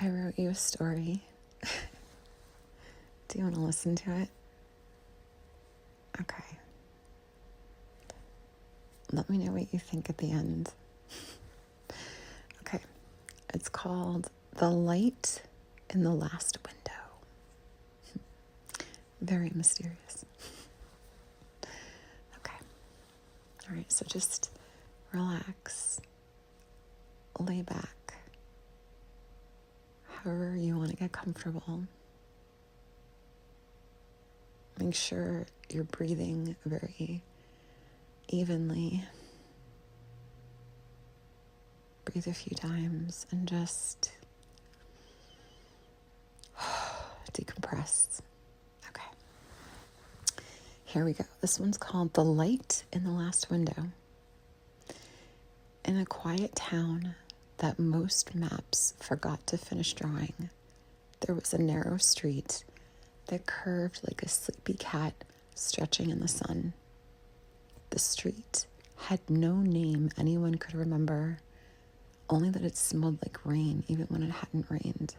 I wrote you a story. Do you want to listen to it? Okay. Let me know what you think at the end. Okay. It's called The Light in the Last Window. Very mysterious. Okay. All right, so just relax. Lay back. However you want to get comfortable. Make sure you're breathing very evenly. Breathe a few times and just decompress. Okay. Here we go. This one's called The Light in the Last Window. In a quiet town that most maps forgot to finish drawing, there was a narrow street that curved like a sleepy cat stretching in the sun. The street had no name anyone could remember, only that it smelled like rain even when it hadn't rained.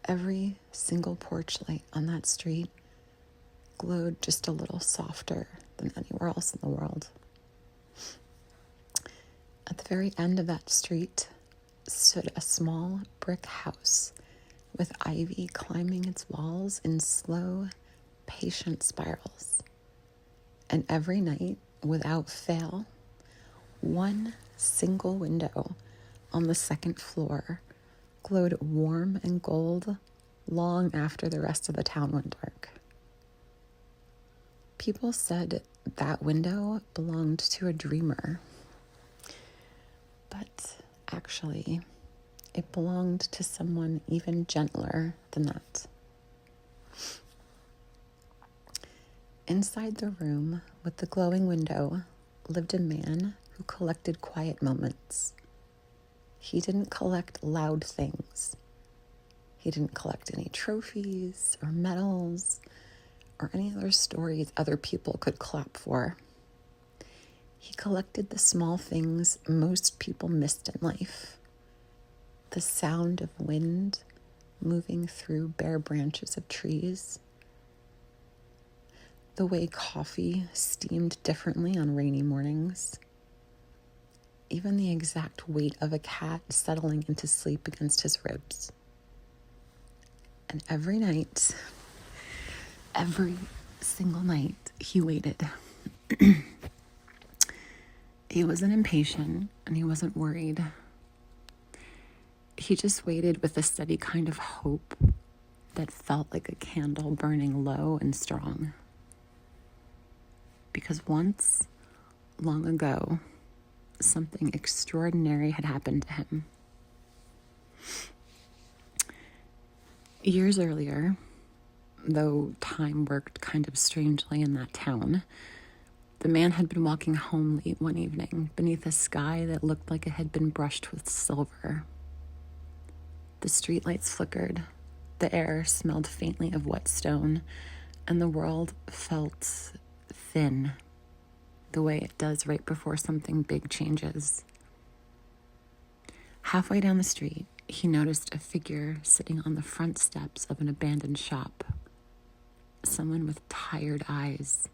Every single porch light on that street glowed just a little softer than anywhere else in the world. At the very end of that street stood a small brick house with ivy climbing its walls in slow, patient spirals. And every night, without fail, one single window on the second floor glowed warm and gold long after the rest of the town went dark. People said that window belonged to a dreamer, but actually, it belonged to someone even gentler than that. Inside the room with the glowing window lived a man who collected quiet moments. He didn't collect loud things. He didn't collect any trophies or medals or any other stories other people could clap for. He collected the small things most people missed in life. The sound of wind moving through bare branches of trees. The way coffee steamed differently on rainy mornings. Even the exact weight of a cat settling into sleep against his ribs. And every night, every single night, he waited. He wasn't impatient and he wasn't worried. He just waited with a steady kind of hope that felt like a candle burning low and strong. Because once, long ago, something extraordinary had happened to him. Years earlier, though time worked kind of strangely in that town, the man had been walking home late one evening beneath a sky that looked like it had been brushed with silver. The streetlights flickered, the air smelled faintly of wet stone, and the world felt thin, the way it does right before something big changes. Halfway down the street, he noticed a figure sitting on the front steps of an abandoned shop. Someone with tired eyes.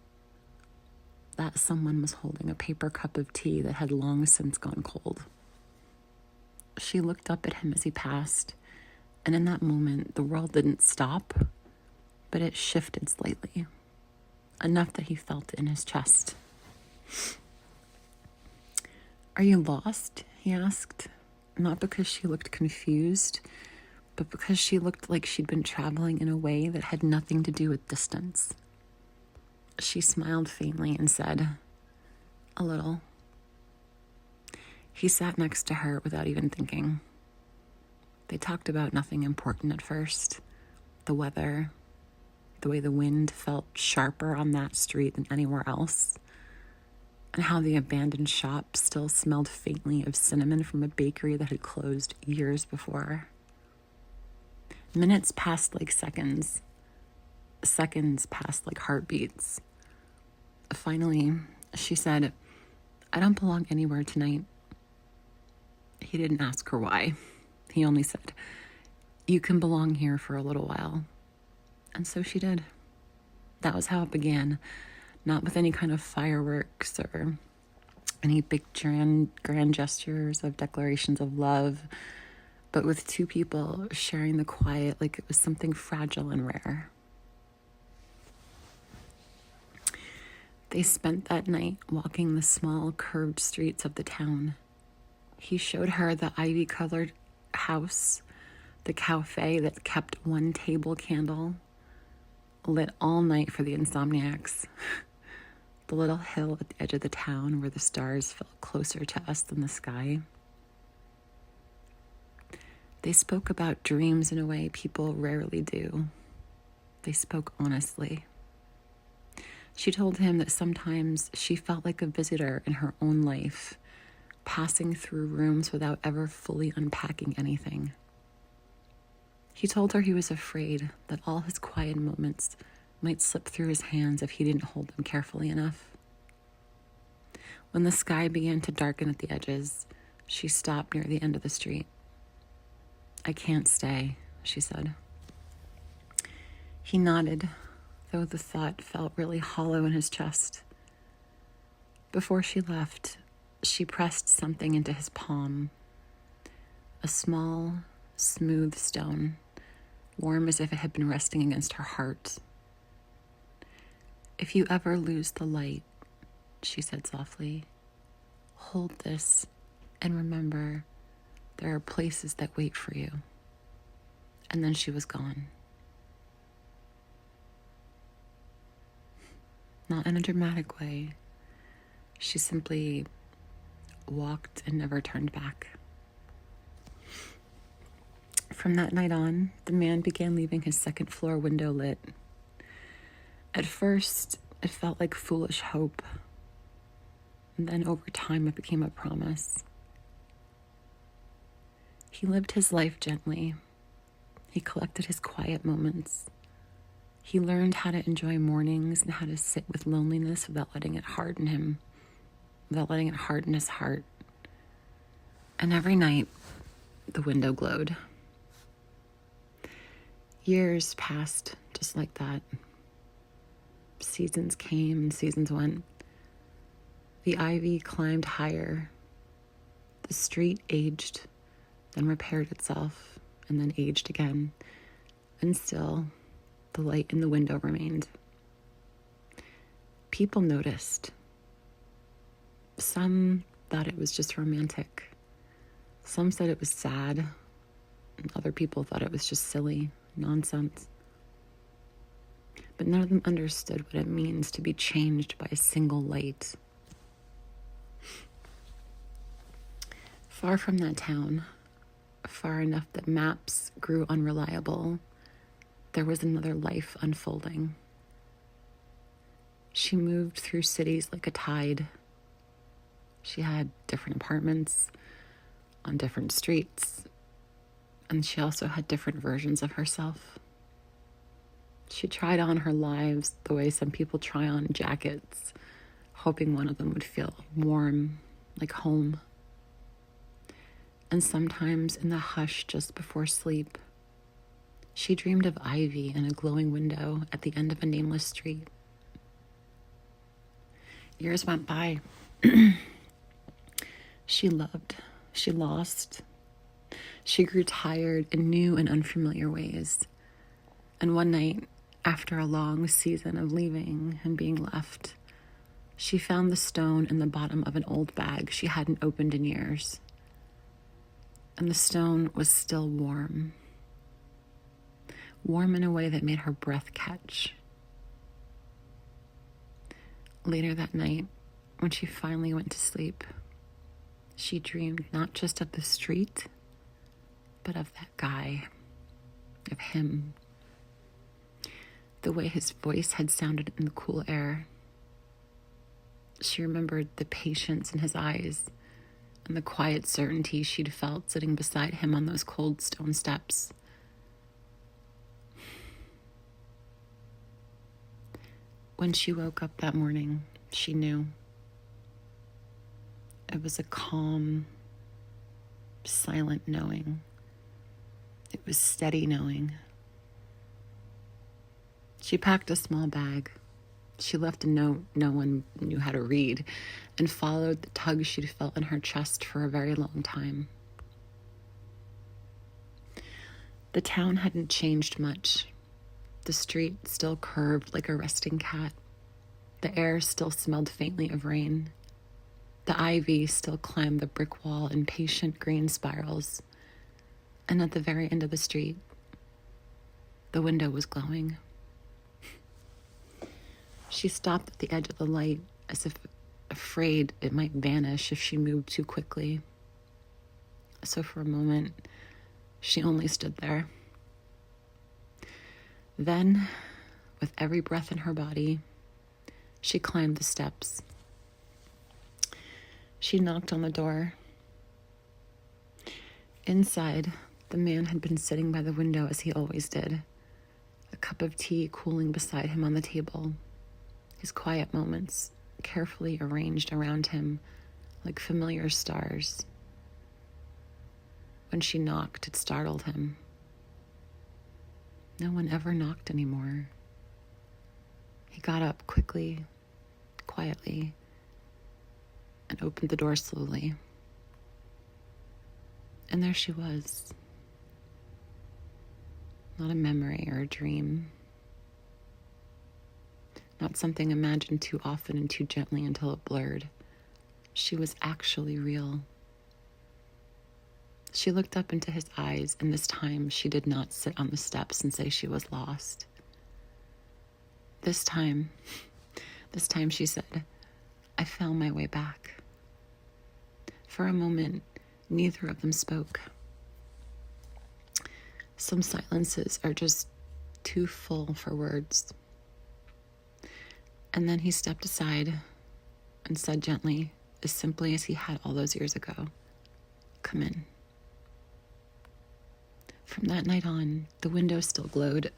That someone was holding a paper cup of tea that had long since gone cold. She looked up at him as he passed, and in that moment, the world didn't stop, but it shifted slightly, enough that he felt it in his chest. "Are you lost?" he asked, not because she looked confused, but because she looked like she'd been traveling in a way that had nothing to do with distance. She smiled faintly and said, "A little." He sat next to her without even thinking. They talked about nothing important at first. The weather, the way the wind felt sharper on that street than anywhere else, and how the abandoned shop still smelled faintly of cinnamon from a bakery that had closed years before. Minutes passed like seconds. Seconds passed like heartbeats. Finally, she said, "I don't belong anywhere tonight." He didn't ask her why. He only said, "You can belong here for a little while." And so she did. That was how it began. Not with any kind of fireworks or any big grand gestures of declarations of love, but with two people sharing the quiet like it was something fragile and rare. They spent that night walking the small curved streets of the town. He showed her the ivy-colored house, the cafe that kept one table candle, lit all night for the insomniacs, the little hill at the edge of the town where the stars felt closer to us than the sky. They spoke about dreams in a way people rarely do. They spoke honestly. She told him that sometimes she felt like a visitor in her own life, passing through rooms without ever fully unpacking anything. He told her he was afraid that all his quiet moments might slip through his hands if he didn't hold them carefully enough. When the sky began to darken at the edges, she stopped near the end of the street. "I can't stay," she said. He nodded, though the thought felt really hollow in his chest. Before she left, she pressed something into his palm. A small, smooth stone, warm as if it had been resting against her heart. "If you ever lose the light," she said softly, "hold this and remember there are places that wait for you." And then she was gone. Not in a dramatic way. She simply walked and never turned back. From that night on, the man began leaving his second floor window lit. At first, it felt like foolish hope. And then over time, it became a promise. He lived his life gently. He collected his quiet moments. He learned how to enjoy mornings and how to sit with loneliness without letting it harden him, without letting it harden his heart. And every night, the window glowed. Years passed just like that. Seasons came and seasons went. The ivy climbed higher. The street aged, then repaired itself, and then aged again. And still, the light in the window remained. People noticed. Some thought it was just romantic. Some said it was sad. And other people thought it was just silly nonsense. But none of them understood what it means to be changed by a single light. Far from that town, far enough that maps grew unreliable, there was another life unfolding. She moved through cities like a tide. She had different apartments on different streets, and she also had different versions of herself. She tried on her lives the way some people try on jackets, hoping one of them would feel warm, like home. And sometimes in the hush just before sleep, she dreamed of ivy in a glowing window at the end of a nameless street. Years went by. She loved, she lost. She grew tired in new and unfamiliar ways. And one night, after a long season of leaving and being left, she found the stone in the bottom of an old bag she hadn't opened in years. And the stone was still warm. Warm in a way that made her breath catch. Later that night, when she finally went to sleep, she dreamed not just of the street, but of that guy, of him. The way his voice had sounded in the cool air. She remembered the patience in his eyes and the quiet certainty she'd felt sitting beside him on those cold stone steps. When she woke up that morning, she knew. It was a calm, silent knowing It was steady knowing. She packed a small bag. She left a note no one knew how to read and followed the tug she'd felt in her chest for a very long time. The town hadn't changed much. The street still curved like a resting cat. The air still smelled faintly of rain. The ivy still climbed the brick wall in patient green spirals. And at the very end of the street, the window was glowing. She stopped at the edge of the light, as if afraid it might vanish if she moved too quickly. So for a moment, she only stood there. Then, with every breath in her body, she climbed the steps. She knocked on the door. Inside, the man had been sitting by the window as he always did, a cup of tea cooling beside him on the table, his quiet moments carefully arranged around him like familiar stars. When she knocked, it startled him. No one ever knocked anymore. He got up quickly, quietly, and opened the door slowly. And there she was. Not a memory or a dream. Not something imagined too often and too gently until it blurred. She was actually real. She looked up into his eyes, and this time she did not sit on the steps and say she was lost. This time she said, "I found my way back." For a moment, neither of them spoke. Some silences are just too full for words. And then he stepped aside and said gently, as simply as he had all those years ago, "Come in." From that night on, the window still glowed,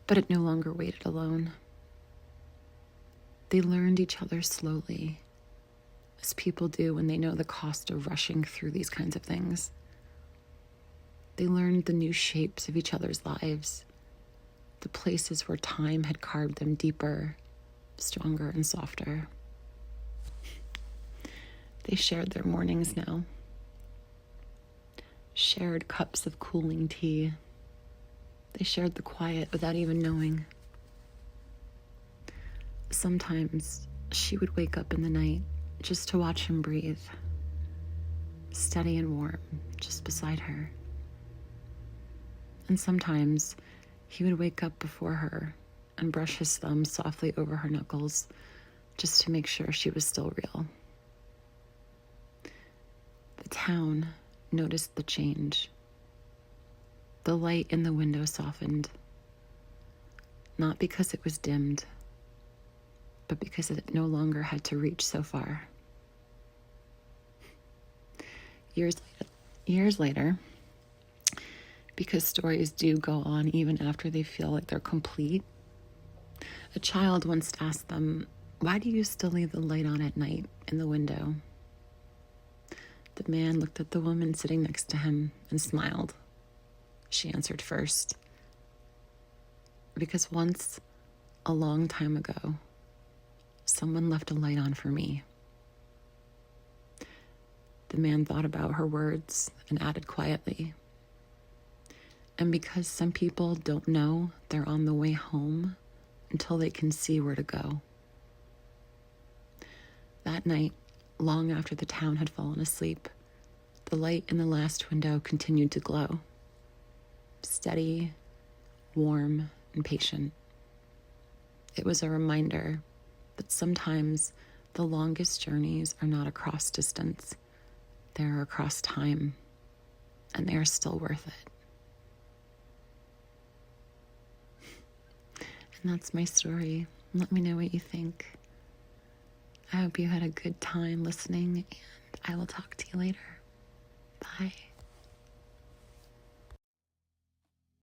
but it no longer waited alone. They learned each other slowly, as people do when they know the cost of rushing through these kinds of things. They learned the new shapes of each other's lives, the places where time had carved them deeper, stronger, and softer. They shared their mornings now, shared cups of cooling tea. They shared the quiet without even knowing. Sometimes she would wake up in the night just to watch him breathe, steady and warm, just beside her. And sometimes he would wake up before her and brush his thumb softly over her knuckles just to make sure she was still real. The town noticed the change. The light in the window softened, not because it was dimmed, but because it no longer had to reach so far. Years later, because stories do go on even after they feel like they're complete, a child once asked them, "Why do you still leave the light on at night in the window?" The man looked at the woman sitting next to him and smiled. She answered first, "Because once, a long time ago, someone left a light on for me." The man thought about her words and added quietly, "And because some people don't know they're on the way home until they can see where to go." That night, long after the town had fallen asleep, the light in the last window continued to glow. Steady, warm, and patient. It was a reminder that sometimes the longest journeys are not across distance. They're across time, and they are still worth it. And that's my story. Let me know what you think. I hope you had a good time listening, and I will talk to you later. Bye.